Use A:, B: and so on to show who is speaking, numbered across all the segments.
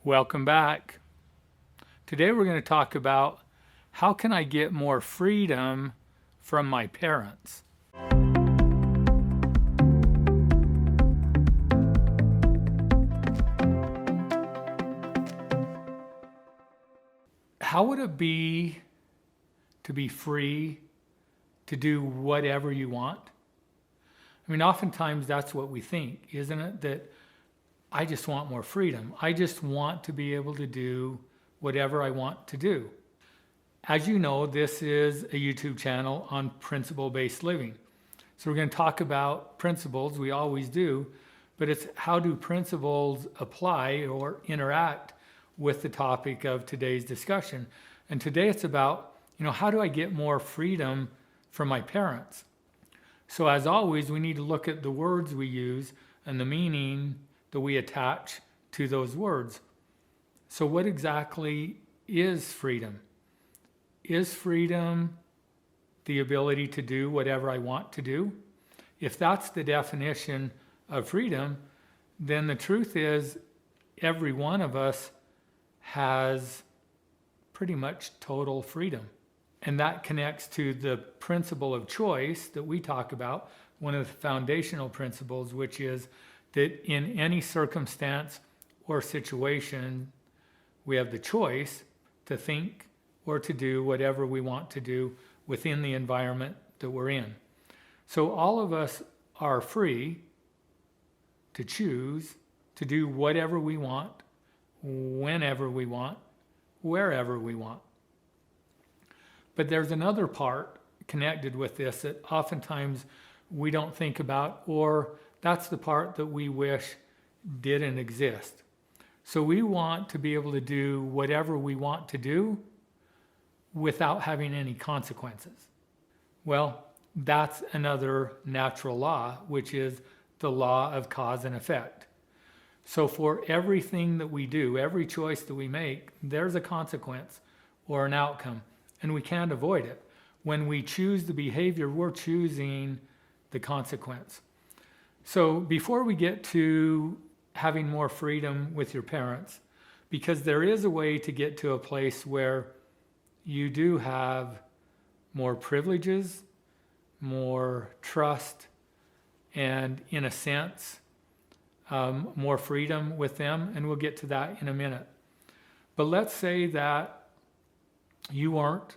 A: Welcome back. Today we're going to talk about how can I get more freedom from my parents? How would it be to be free to do whatever you want? I mean, oftentimes that's what we think, isn't it? That I just want more freedom. I just want to be able to do whatever I want to do. As you know, this is a YouTube channel on principle-based living. So we're going to talk about principles, we always do, but it's how do principles apply or interact with the topic of today's discussion. And today it's about, how do I get more freedom from my parents? So as always, we need to look at the words we use and the meaning that we attach to those words. So what exactly is freedom? Is freedom the ability to do whatever I want to do? If that's the definition of freedom, then the truth is every one of us has pretty much total freedom. And that connects to the principle of choice that we talk about, one of the foundational principles, which is that in any circumstance or situation, we have the choice to think or to do whatever we want to do within the environment that we're in. So all of us are free to choose to do whatever we want, whenever we want, wherever we want. But there's another part connected with this that oftentimes we don't think about, or that's the part that we wish didn't exist. So we want to be able to do whatever we want to do without having any consequences. Well, that's another natural law, which is the law of cause and effect. So for everything that we do, every choice that we make, there's a consequence or an outcome, and we can't avoid it. When we choose the behavior, we're choosing the consequence. So before we get to having more freedom with your parents, because there is a way to get to a place where you do have more privileges, more trust, and in a sense, more freedom with them, and we'll get to that in a minute. But let's say that you aren't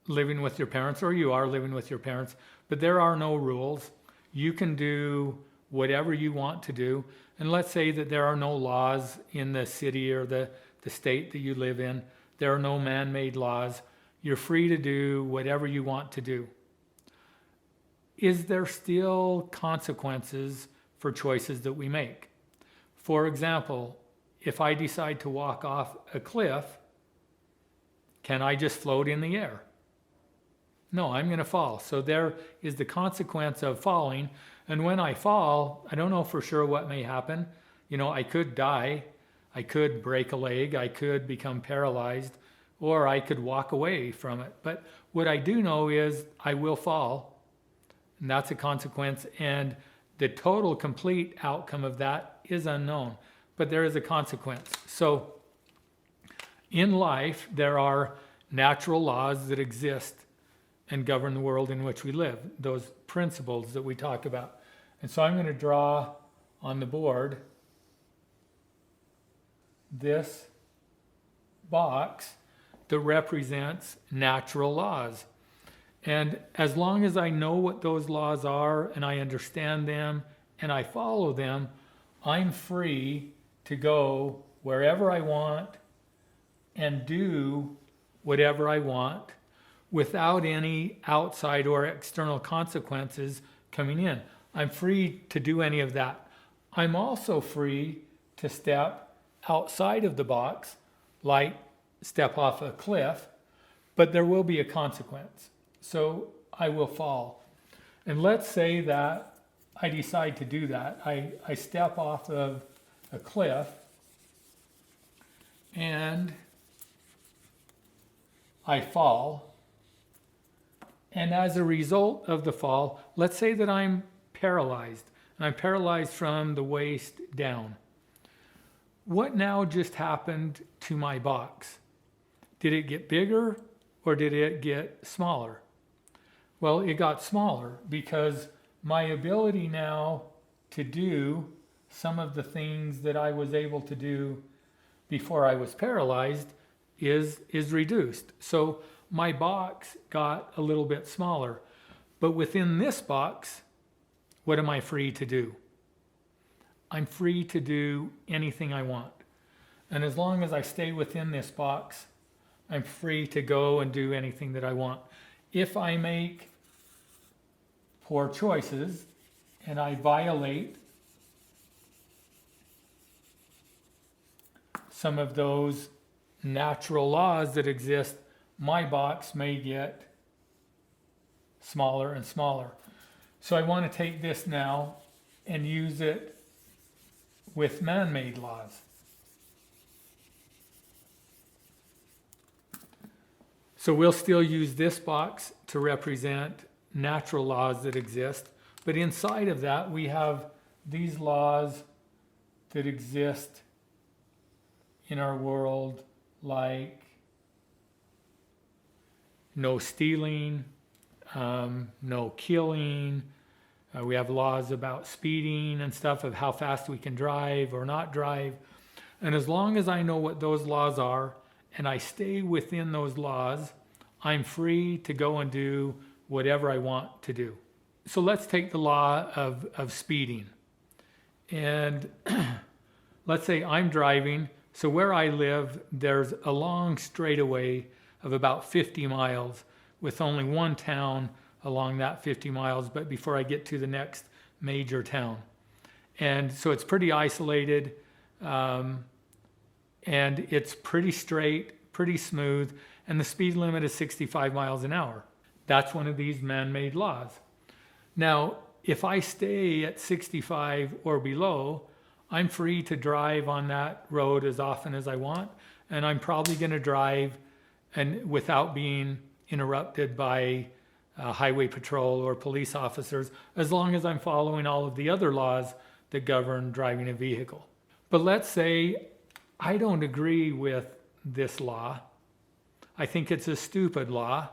A: living with your parents, or you are living with your parents, but there are no rules. You can do whatever you want to do. And let's say that there are no laws in the city or the state that you live in. There are no man-made laws. You're free to do whatever you want to do. Is there still consequences for choices that we make? For example, if I decide to walk off a cliff, can I just float in the air? No, I'm going to fall. So there is the consequence of falling. And when I fall, I don't know for sure what may happen. I could die. I could break a leg. I could become paralyzed, or I could walk away from it. But what I do know is I will fall, and that's a consequence. And the total complete outcome of that is unknown, but there is a consequence. So in life, there are natural laws that exist and govern the world in which we live, those principles that we talk about. And so I'm going to draw on the board this box that represents natural laws. And as long as I know what those laws are and I understand them and I follow them, I'm free to go wherever I want and do whatever I want without any outside or external consequences coming in. I'm free to do any of that. I'm also free to step outside of the box, like step off a cliff, but there will be a consequence. So I will fall. And let's say that I decide to do that. I step off of a cliff and I fall. And as a result of the fall, let's say that I'm paralyzed, and I'm paralyzed from the waist down. what now just happened to my box? Did it get bigger or did it get smaller? Well, it got smaller because my ability now to do some of the things that I was able to do before I was paralyzed is reduced. So my box got a little bit smaller. But within this box, what am I free to do? I'm free to do anything I want. And as long as I stay within this box, I'm free to go and do anything that I want. If I make poor choices and I violate some of those natural laws that exist, my box may get smaller and smaller. So I want to take this now and use it with man-made laws. So we'll still use this box to represent natural laws that exist, but inside of that we have these laws that exist in our world, like no stealing, no killing. We have laws about speeding and stuff, of how fast we can drive or not drive. And as long as I know what those laws are and I stay within those laws, I'm free to go and do whatever I want to do. So let's take the law of speeding. And let's say I'm driving. So where I live, there's a long straightaway of about 50 miles with only one town along that 50 miles, but before I get to the next major town. And so it's pretty isolated, and it's pretty straight, pretty smooth, and the speed limit is 65 miles an hour. That's one of these man-made laws. Now, if I stay at 65 or below, I'm free to drive on that road as often as I want, and I'm probably going to drive and without being interrupted by highway patrol or police officers, as long as I'm following all of the other laws that govern driving a vehicle. But let's say I don't agree with this law. I think it's a stupid law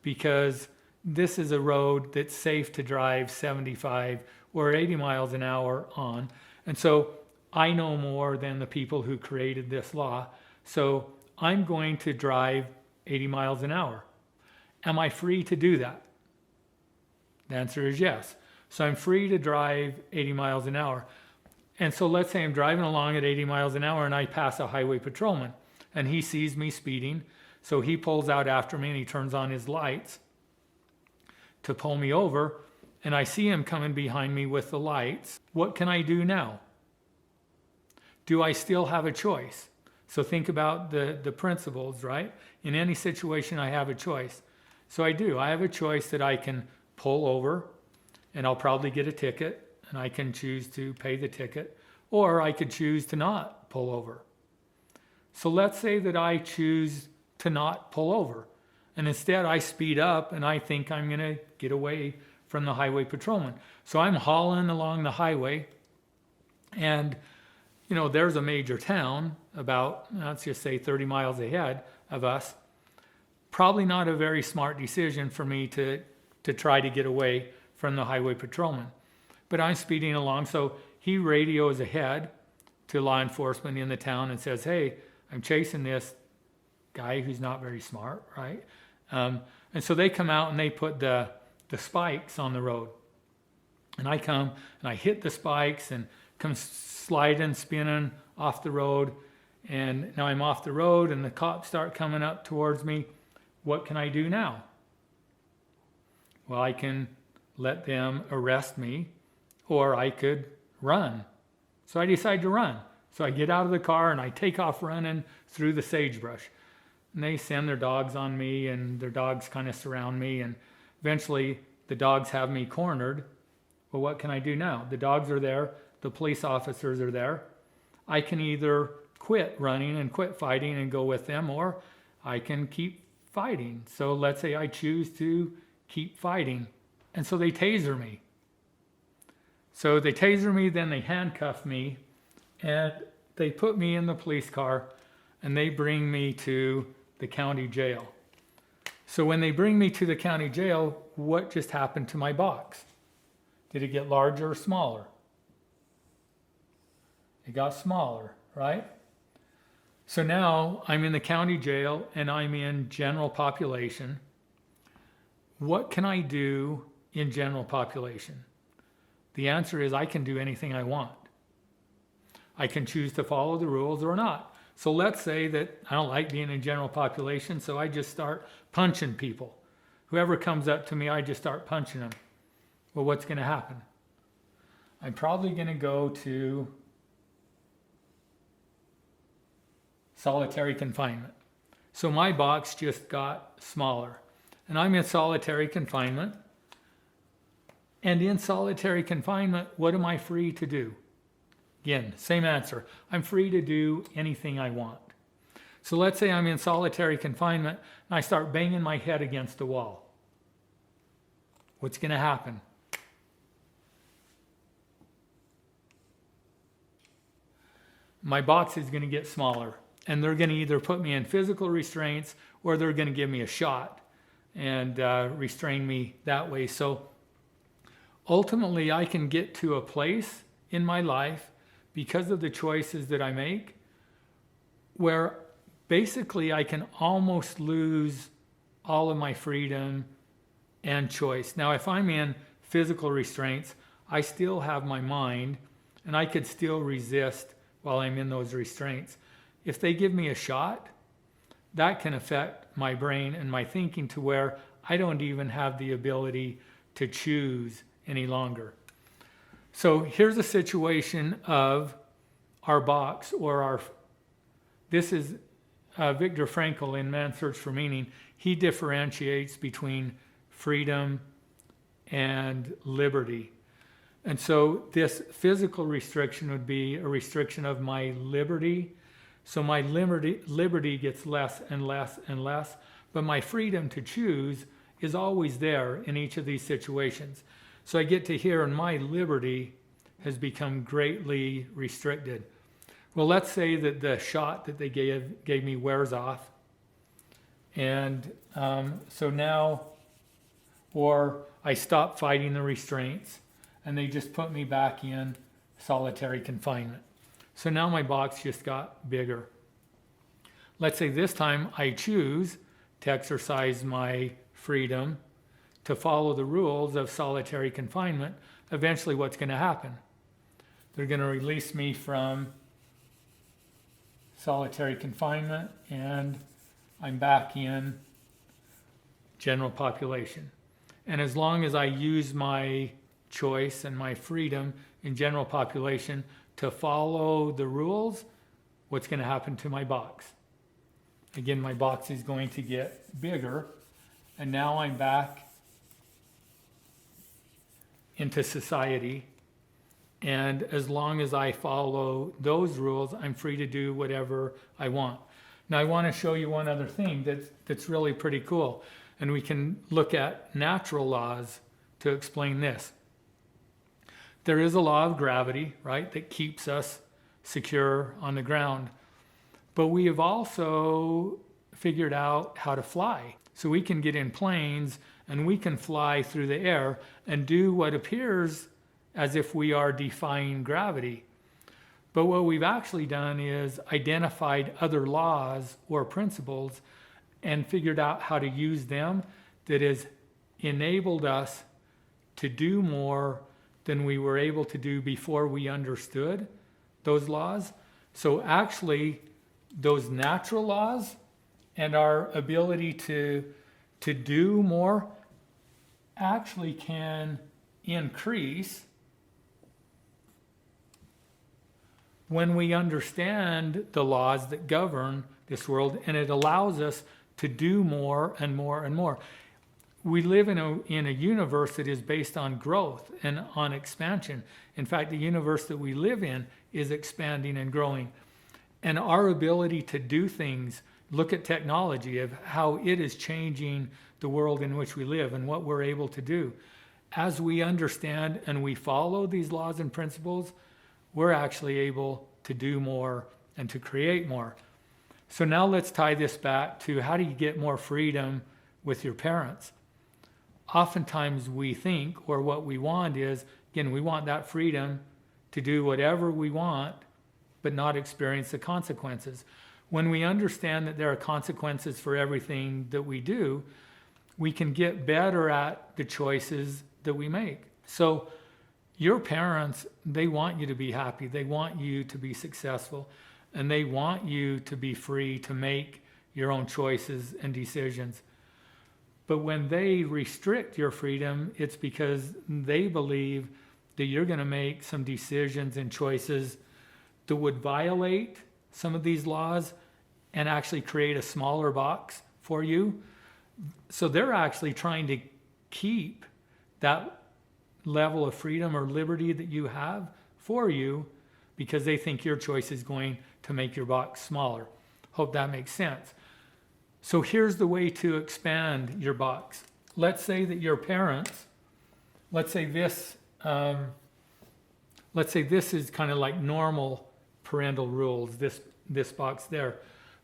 A: because this is a road that's safe to drive 75 or 80 miles an hour on. And so I know more than the people who created this law. So I'm going to drive 80 miles an hour. Am I free to do that? The answer is yes. So I'm free to drive 80 miles an hour. And so let's say I'm driving along at 80 miles an hour and I pass a highway patrolman and he sees me speeding. So he pulls out after me and he turns on his lights to pull me over. And I see him coming behind me with the lights. What can I do now? Do I still have a choice? So think about the principles, right? In any situation, I have a choice. So I do. I have a choice that I can pull over and I'll probably get a ticket and I can choose to pay the ticket, or I could choose to not pull over. So let's say that I choose to not pull over and instead I speed up and I think I'm going to get away from the highway patrolman. So I'm hauling along the highway and there's a major town about, let's just say 30 miles ahead of us. Probably not a very smart decision for me to try to get away from the highway patrolman. But I'm speeding along, so he radios ahead to law enforcement in the town and says, hey, I'm chasing this guy who's not very smart, right? And so they come out and they put the spikes on the road. And I come and I hit the spikes and come sliding, spinning off the road. And now I'm off the road and the cops start coming up towards me. What can I do now? Well, I can let them arrest me, or I could run. So I decide to run. So I get out of the car and I take off running through the sagebrush. And they send their dogs on me and their dogs kind of surround me. And eventually the dogs have me cornered. Well, what can I do now? The dogs are there. The police officers are there. I can either quit running and quit fighting and go with them, or I can keep fighting. So let's say I choose to keep fighting. And so they taser me. So they taser me, then they handcuff me. And they put me in the police car and they bring me to the county jail. So when they bring me to the county jail, what just happened to my box? Did it get larger or smaller? It got smaller, right? So now I'm in the county jail and I'm in general population. What can I do in general population? The answer is I can do anything I want. I can choose to follow the rules or not. So let's say that I don't like being in general population, so I just start punching people. Whoever comes up to me, I just start punching them. Well, what's going to happen? I'm probably going to go to solitary confinement. So my box just got smaller. And I'm in solitary confinement. And in solitary confinement, what am I free to do? Again, same answer. I'm free to do anything I want. So let's say I'm in solitary confinement and I start banging my head against the wall. What's going to happen? My box is going to get smaller. And they're going to either put me in physical restraints or they're going to give me a shot and restrain me that way. So ultimately, I can get to a place in my life because of the choices that I make where basically I can almost lose all of my freedom and choice. Now, if I'm in physical restraints, I still have my mind and I could still resist while I'm in those restraints. If they give me a shot, that can affect my brain and my thinking to where I don't even have the ability to choose any longer. So here's a situation of our box or this is Viktor Frankl in Man's Search for Meaning. He differentiates between freedom and liberty. And so this physical restriction would be a restriction of my liberty. So my liberty gets less and less and less, but my freedom to choose is always there in each of these situations. So I get to here and my liberty has become greatly restricted. Well, let's say that the shot that they gave me wears off. And so now, or I stop fighting the restraints and they just put me back in solitary confinement. So now my box just got bigger. Let's say this time I choose to exercise my freedom to follow the rules of solitary confinement. Eventually what's going to happen? They're going to release me from solitary confinement and I'm back in general population. And as long as I use my choice and my freedom in general population to follow the rules, what's going to happen to my box? Again, my box is going to get bigger, and now I'm back into society. And as long as I follow those rules, I'm free to do whatever I want. Now, I want to show you one other thing that's really pretty cool. And we can look at natural laws to explain this. There is a law of gravity, right, that keeps us secure on the ground. But we have also figured out how to fly. So we can get in planes and we can fly through the air and do what appears as if we are defying gravity. But what we've actually done is identified other laws or principles and figured out how to use them that has enabled us to do more than we were able to do before we understood those laws. So actually, those natural laws and our ability to do more actually can increase when we understand the laws that govern this world, and it allows us to do more and more and more. We live in a universe that is based on growth and on expansion. In fact, the universe that we live in is expanding and growing. And our ability to do things, look at technology, of how it is changing the world in which we live and what we're able to do. As we understand and we follow these laws and principles, we're actually able to do more, and to create more. So now let's tie this back to how do you get more freedom with your parents? Oftentimes we think, or what we want is, again, we want that freedom to do whatever we want, but not experience the consequences. When we understand that there are consequences for everything that we do, we can get better at the choices that we make. So your parents, they want you to be happy. They want you to be successful. And they want you to be free to make your own choices and decisions. But when they restrict your freedom, it's because they believe that you're going to make some decisions and choices that would violate some of these laws and actually create a smaller box for you. So they're actually trying to keep that level of freedom or liberty that you have for you because they think your choice is going to make your box smaller. Hope that makes sense. So here's the way to expand your box. Let's say that your parents, let's say this is kind of like normal parental rules, this box there.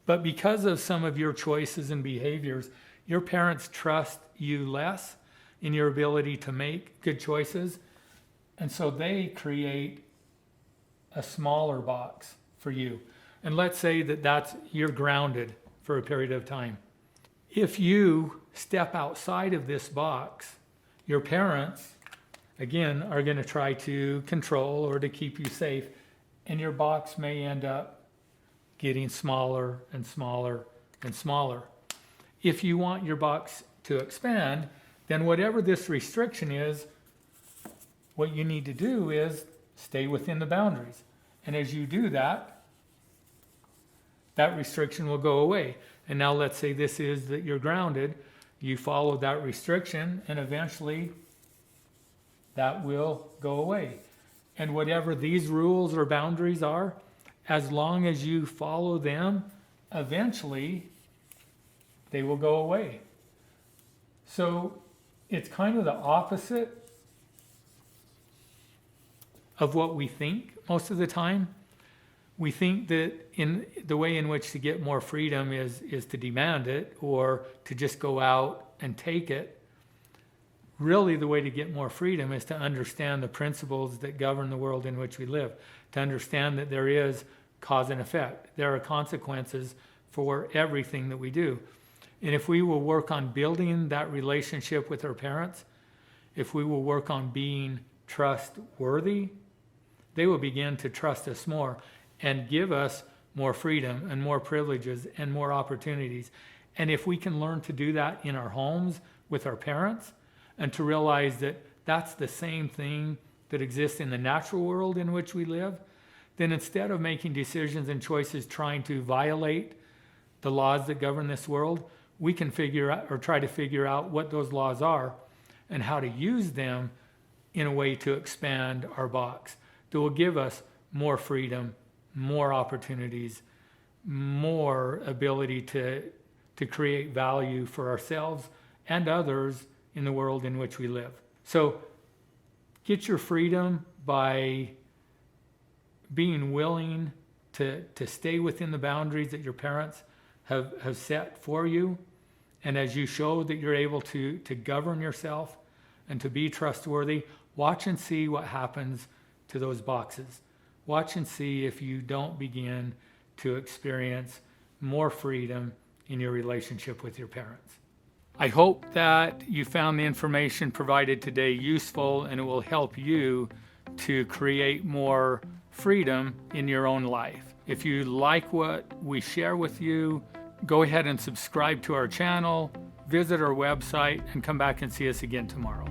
A: But because of some of your choices and behaviors, your parents trust you less in your ability to make good choices. And so they create a smaller box for you. And let's say that you're grounded for a period of time. If you step outside of this box, your parents, again, are going to try to control or to keep you safe. And your box may end up getting smaller and smaller and smaller. If you want your box to expand, then whatever this restriction is, what you need to do is stay within the boundaries. And as you do that, that restriction will go away. And now let's say this is that you're grounded. You follow that restriction and eventually that will go away. And whatever these rules or boundaries are, as long as you follow them, eventually they will go away. So it's kind of the opposite of what we think most of the time. We think that in the way in which to get more freedom is to demand it or to just go out and take it. Really, the way to get more freedom is to understand the principles that govern the world in which we live, to understand that there is cause and effect. There are consequences for everything that we do. And if we will work on building that relationship with our parents, if we will work on being trustworthy, they will begin to trust us more and give us more freedom and more privileges and more opportunities. And if we can learn to do that in our homes with our parents and to realize that that's the same thing that exists in the natural world in which we live, then instead of making decisions and choices trying to violate the laws that govern this world, we can figure out or try to figure out what those laws are and how to use them in a way to expand our box that will give us more freedom, more opportunities, more ability to create value for ourselves and others in the world in which we live. So get your freedom by being willing to stay within the boundaries that your parents have set for you. And as you show that you're able to govern yourself and to be trustworthy, watch and see what happens to those boxes. Watch and see if you don't begin to experience more freedom in your relationship with your parents. I hope that you found the information provided today useful and it will help you to create more freedom in your own life. If you like what we share with you, go ahead and subscribe to our channel, visit our website, and come back and see us again tomorrow.